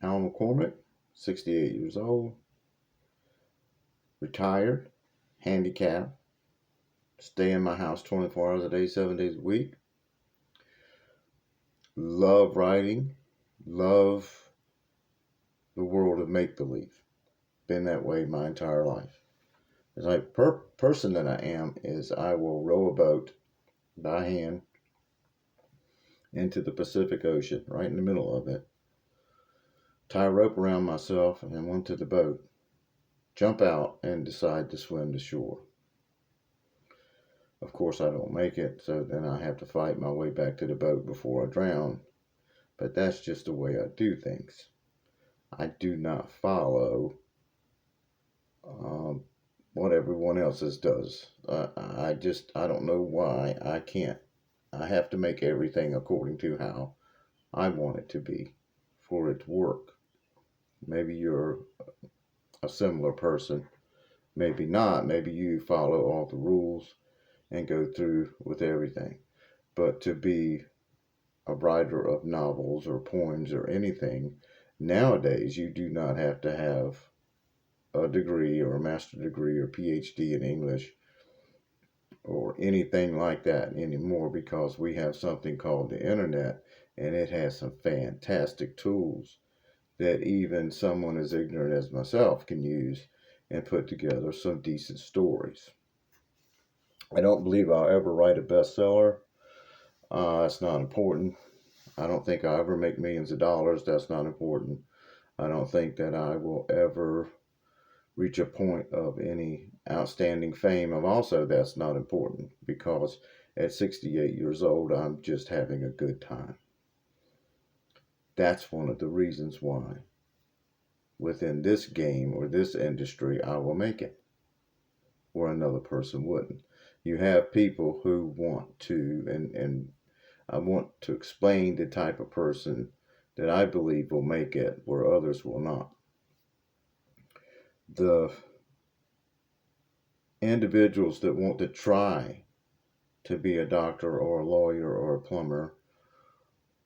Alan McCormick, 68 years old, retired, handicapped, stay in my house 24 hours a day, 7 days a week. Love writing, love the world of make believe. Been that way my entire life. The type person that I am is I will row a boat by hand into the Pacific Ocean, right in the middle of it, tie a rope around myself and onto the boat, jump out and decide to swim to shore. Of course, I don't make it, so then I have to fight my way back to the boat before I drown. But that's just the way I do things. I do not follow what everyone else's does. I don't know why I can't. I have to make everything according to how I want it to be for it to work. Maybe you're a similar person, maybe not. Maybe you follow all the rules and go through with everything. But to be a writer of novels or poems or anything, nowadays you do not have to have a degree or a master's degree or PhD in English or anything like that anymore, because we have something called the internet, and it has some fantastic tools that even someone as ignorant as myself can use and put together some decent stories. I don't believe I'll ever write a bestseller. That's not important. I don't think I'll ever make millions of dollars. That's not important. I don't think that I will ever reach a point of any outstanding fame. And also, that's not important, because at 68 years old, I'm just having a good time. That's one of the reasons why within this game or this industry, I will make it where another person wouldn't. You have people who want to, and I want to explain the type of person that I believe will make it where others will not. The individuals that want to try to be a doctor or a lawyer or a plumber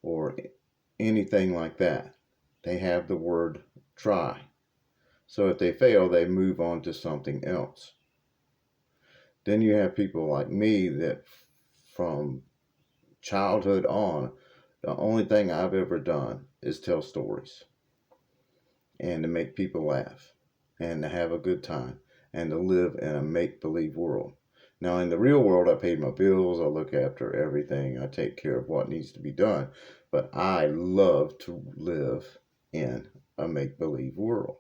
or anything like that, they have the word try. So if they fail, they move on to something else. Then you have people like me that from childhood on, the only thing I've ever done is tell stories and to make people laugh and to have a good time and to live in a make-believe world. Now, in the real world, I pay my bills, I look after everything, I take care of what needs to be done, but I love to live in a make-believe world.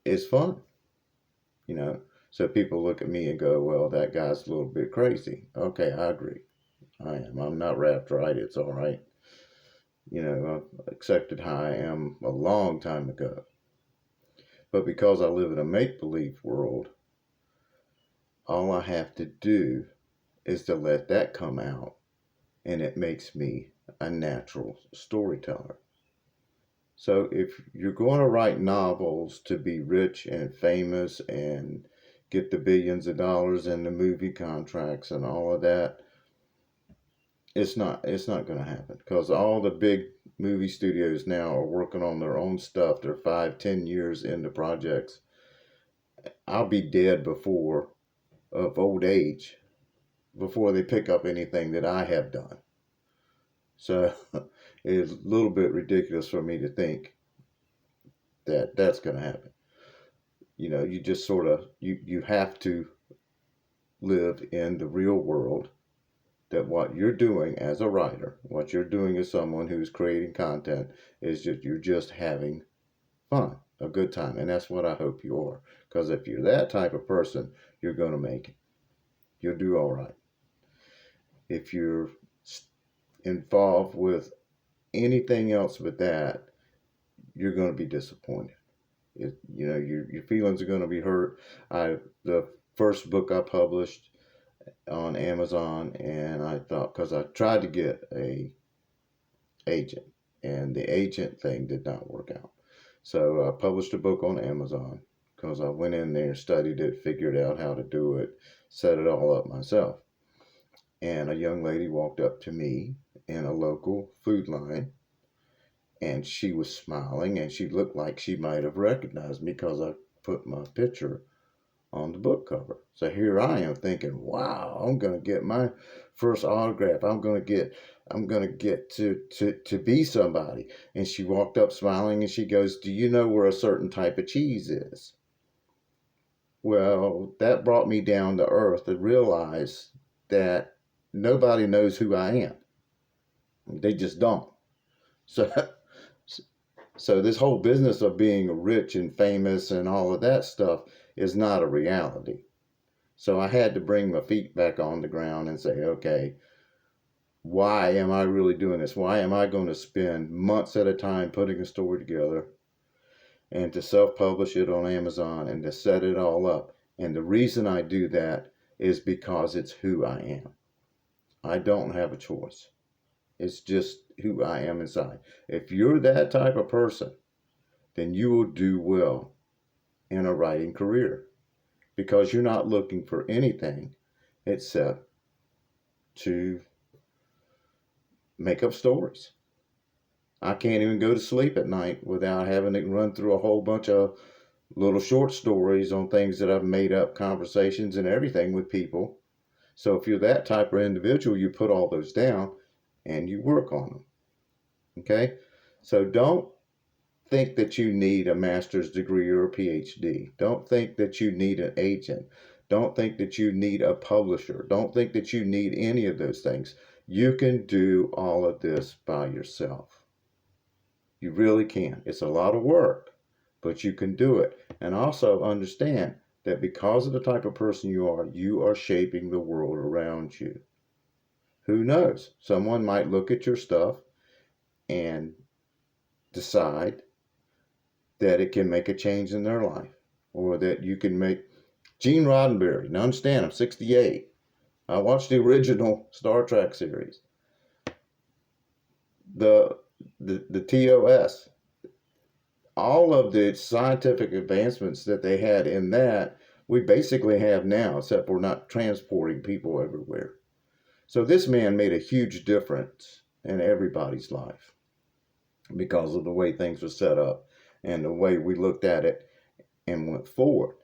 It's fun, you know. So people look at me and go, well, that guy's a little bit crazy. Okay, I agree. I am. I'm not wrapped right. It's all right. You know, I've accepted how I am a long time ago. But because I live in a make-believe world, all I have to do is to let that come out, and it makes me a natural storyteller. So if you're going to write novels to be rich and famous and get the billions of dollars and the movie contracts and all of that, it's not going to happen, because all the big movie studios now are working on their own stuff. They're 5-10 years into projects. I'll be dead before of old age before they pick up anything that I have done. So it's a little bit ridiculous for me to think that that's going to happen. You know, you just sort of you have to live in the real world, that what you're doing as a writer, what you're doing as someone who's creating content, is just you're just having fun, a good time. And that's what I hope you are. Because if you're that type of person, you're going to make it. You'll do all right. If you're involved with anything else but that, you're going to be disappointed. Your feelings are going to be hurt. The first book I published on Amazon, and I thought, because I tried to get a agent, and the agent thing did not work out. So I published a book on Amazon because I went in there, studied it, figured out how to do it, set it all up myself. And a young lady walked up to me in a local food line And she was smiling, and she looked like she might have recognized me because I put my picture on the book cover. So here I am thinking, wow, I'm going to get my first autograph. I'm going to get to be somebody. And she walked up smiling, and she goes, do you know where a certain type of cheese is? Well, that brought me down to earth to realize that nobody knows who I am. They just don't. So, so this whole business of being rich and famous and all of that stuff is not a reality. So I had to bring my feet back on the ground and say, okay, why am I really doing this? Why am I going to spend months at a time putting a story together and to self-publish it on Amazon and to set it all up? And the reason I do that is because it's who I am. I don't have a choice. It's just who I am inside. If you're that type of person, then you will do well in a writing career because you're not looking for anything except to make up stories. I can't even go to sleep at night without having to run through a whole bunch of little short stories on things that I've made up, conversations and everything with people. So if you're that type of individual, you put all those down and you work on them. Okay? So don't think that you need a master's degree or a PhD. Don't think that you need an agent. Don't think that you need a publisher. Don't think that you need any of those things. You can do all of this by yourself. You really can. It's a lot of work, but you can do it. And also understand that because of the type of person you are shaping the world around you. Who knows? Someone might look at your stuff and decide that it can make a change in their life, or that you can make Gene Roddenberry. Now understand, I'm 68. I watched the original Star Trek series, the TOS, all of the scientific advancements that they had in that, we basically have now, except we're not transporting people everywhere. So this man made a huge difference in everybody's life because of the way things were set up and the way we looked at it and went forward.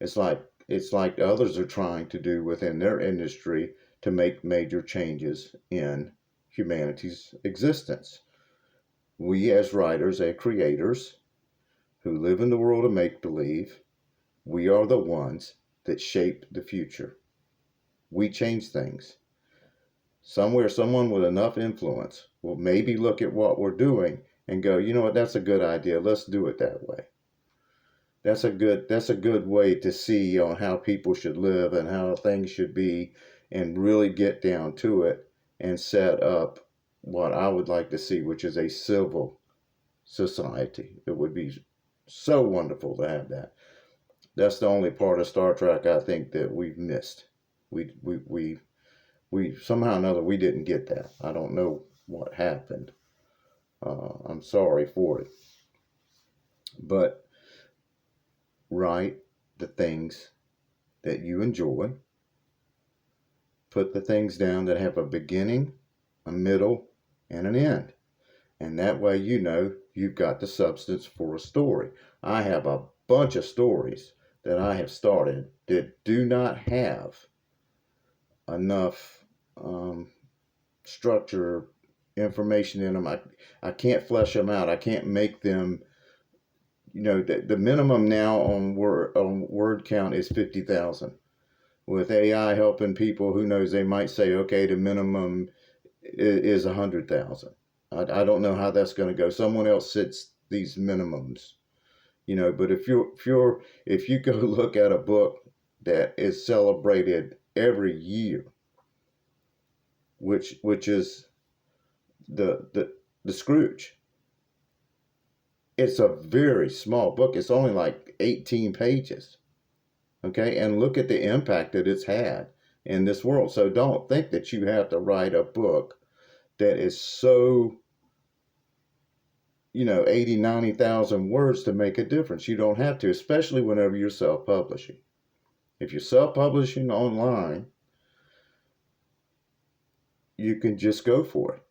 It's like others are trying to do within their industry to make major changes in humanity's existence. We as writers and creators who live in the world of make-believe, we are the ones that shape the future. We change things. Somewhere, someone with enough influence will maybe look at what we're doing and go, you know what, that's a good idea. Let's do it that way. That's a good way to see on how people should live and how things should be, and really get down to it and set up what I would like to see, which is a civil society. It would be so wonderful to have that. That's the only part of Star Trek I think that we've missed. We somehow or another we didn't get that. I don't know what happened. I'm sorry for it. But write the things that you enjoy. Put the things down that have a beginning, a middle, and an end. And that way you know you've got the substance for a story. I have a bunch of stories that I have started that do not have enough structure, information in them. I can't flesh them out. I can't make them, the minimum now on word count is 50,000. With AI helping people, who knows, they might say, okay, the minimum is 100,000. I don't know how that's going to go. Someone else sets these minimums, but if you go look at a book that is celebrated every year, which is the Scrooge. It's a very small book. It's only like 18 pages. Okay, and look at the impact that it's had in this world. So don't think that you have to write a book that is so 80, 90,000 words to make a difference. You don't have to, especially whenever you're self-publishing. If you're self-publishing online, you can just go for it.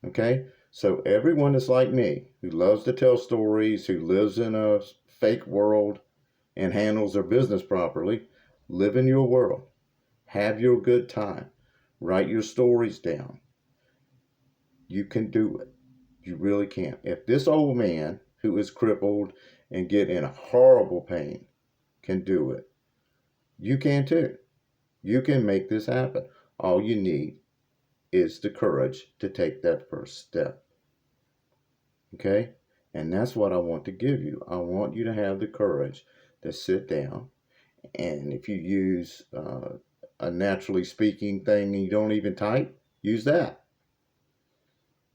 Okay, So everyone is like me, who loves to tell stories, who lives in a fake world and handles their business properly. Live in your world. Have your good time. Write your stories down. You can do it. You really can. If this old man who is crippled and get in horrible pain can do it, you can too. You can make this happen. All you need is the courage to take that first step. Okay? And that's what I want to give you. I want you to have the courage to sit down. And if you use a naturally speaking thing and you don't even type, use that.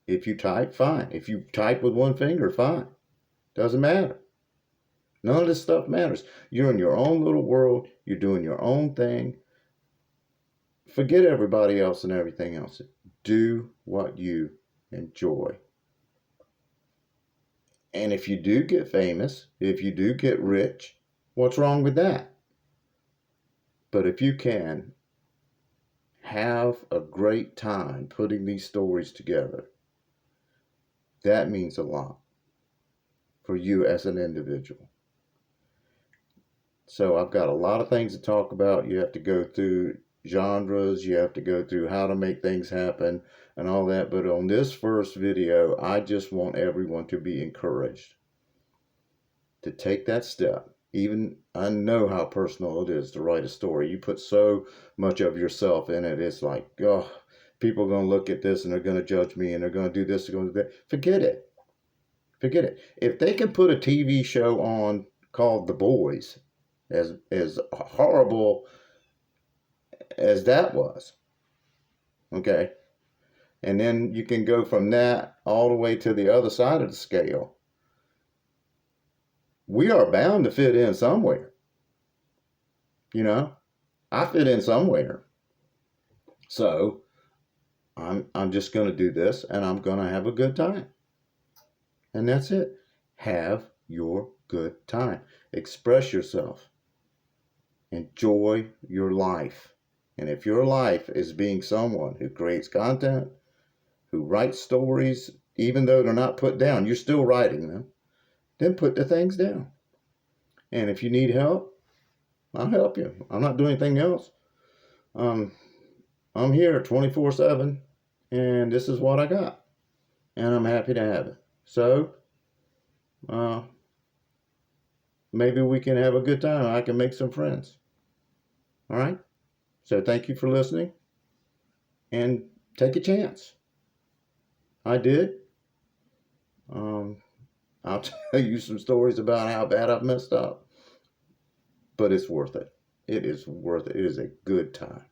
If you type, fine. If you type with one finger, fine. Doesn't matter. None of this stuff matters. You're in your own little world. You're doing your own thing. Forget everybody else and everything else. Do what you enjoy. And if you do get famous, if you do get rich, what's wrong with that? But if you can have a great time putting these stories together, that means a lot for you as an individual. So I've got a lot of things to talk about. You have to go through genres, you have to go through how to make things happen and all that. But on this first video, I just want everyone to be encouraged to take that step. Even I know how personal it is to write a story. You put so much of yourself in it. It's like, oh, people are going to look at this and they're going to judge me and they're going to do this, they're going to do that. Forget it. Forget it. If they can put a TV show on called The Boys, as horrible as that was, okay, and then you can go from that all the way to the other side of the scale. We are bound to fit in somewhere. You know, I fit in somewhere. So I'm just going to do this and I'm going to have a good time. And that's it. Have your good time. Express yourself. Enjoy your life. And if your life is being someone who creates content, who writes stories, even though they're not put down, you're still writing them, then put the things down. And if you need help, I'll help you. I'm not doing anything else. I'm here 24/7, and this is what I got. And I'm happy to have it. So, maybe we can have a good time. I can make some friends. All right? So thank you for listening, and take a chance. I did. I'll tell you some stories about how bad I've messed up, but it's worth it. It is worth it. It is a good time.